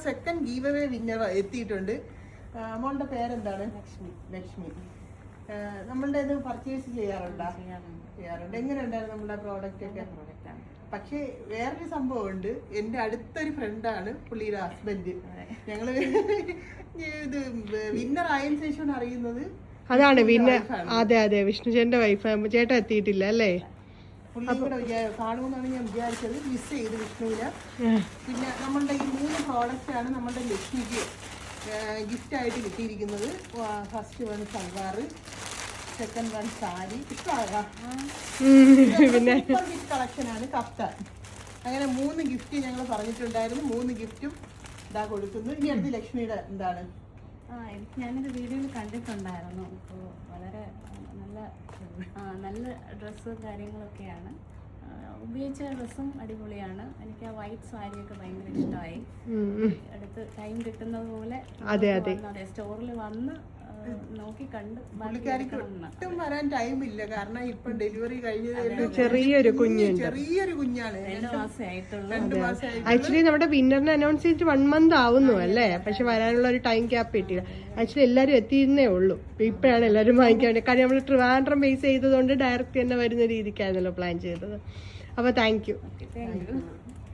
Second give away winner എത്തിയിട്ടുണ്ട്. മോളുടെ പേരെന്താണ്? ലക്ഷ്മി. നമ്മളുടെ ഇത് പർച്ചേസ് ചെയ്യാറുണ്ട്. എങ്ങനെ ഉണ്ടായിരുന്നു നമ്മുടെ പ്രോഡക്റ്റ് ഒക്കെ? പക്ഷെ വേറൊരു സംഭവം ഉണ്ട്. എന്റെ അടുത്തൊരു ഫ്രണ്ടാണ് പുള്ളിയുടെ ഹസ്ബൻഡ്. ഞങ്ങള് ഇത് വിന്നർ ആയതിനു ശേഷമാണ് അറിയുന്നത്. അതാണ് വിന്നർ. അതെ വിഷ്ണു ചേട്ടന്റെ വൈഫ്. ചേട്ടൻ എത്തിയിട്ടില്ല അല്ലേ? പുള്ളി കൂടെ കാണുമെന്നാണ് ഞാൻ വിചാരിച്ചത്. മിസ് ചെയ്ത് വിഷ്ണുവിന്. പിന്നെ നമ്മളുടെ ഈ 3 പ്രോഡക്റ്റ് ആണ് നമ്മളുടെ ലക്ഷ്മിക്ക് ഗിഫ്റ്റ് ആയിട്ട് കിട്ടിയിരിക്കുന്നത്. First one salwar, second one sari. പിന്നെ ഗിഫ്റ്റ് കളക്ഷനാണ് കഫ്താൻ. അങ്ങനെ 3 ഗിഫ്റ്റ് ഞങ്ങൾ പറഞ്ഞിട്ടുണ്ടായിരുന്നു. 3 ഗിഫ്റ്റും ഇതാ കൊടുക്കുന്നു. ഇനി അടുത്ത് ലക്ഷ്മിയുടെ എന്താണ്? ഞാനൊരു വീഡിയോയിൽ കണ്ടിട്ടുണ്ടായിരുന്നു. അപ്പോൾ വളരെ നല്ല ഡ്രസ്സും കാര്യങ്ങളൊക്കെയാണ്. ഉപയോഗിച്ച ഡ്രസ്സും അടിപൊളിയാണ്. എനിക്ക് ആ വൈറ്റ് സാരിയൊക്കെ ഭയങ്കര ഇഷ്ടമായി. അടുത്ത് ടൈം കിട്ടുന്നത് പോലെ സ്റ്റോറിൽ വന്ന് നോക്കി കണ്ട്. പുള്ളിക്കാരിക്ക് ഒട്ടും വരാൻ ടൈം ഇല്ല. കാരണം ഇപ്പൊ ഡെലിവറി കഴിഞ്ഞത് ചെറിയൊരു കുഞ്ഞാണ്. 2 മാസമായിട്ടുള്ളൂ. ആക്ച്വലി നമ്മുടെ വിന്നറിനെ അനൗൺസ് ചെയ്തിട്ട് 1 month ആവുന്നു അല്ലേ? പക്ഷെ വരാനുള്ള ഒരു ടൈം ഗ്യാപ്പ് കിട്ടിയില്ല. ആക്ച്വലി എല്ലാവരും എത്തിയിരുന്നേ ഉള്ളൂ. ഇപ്പോഴാണ് എല്ലാവരും വാങ്ങിക്കാൻ വേണ്ടി. കാര്യം നമ്മൾ ട്രിവാൻഡ്രം ബേസ് ചെയ്തതുകൊണ്ട് ഡയറക്റ്റ് തന്നെ വരുന്ന രീതിക്കായിരുന്നല്ലോ പ്ലാൻ ചെയ്തത്. അപ്പോൾ താങ്ക് യു.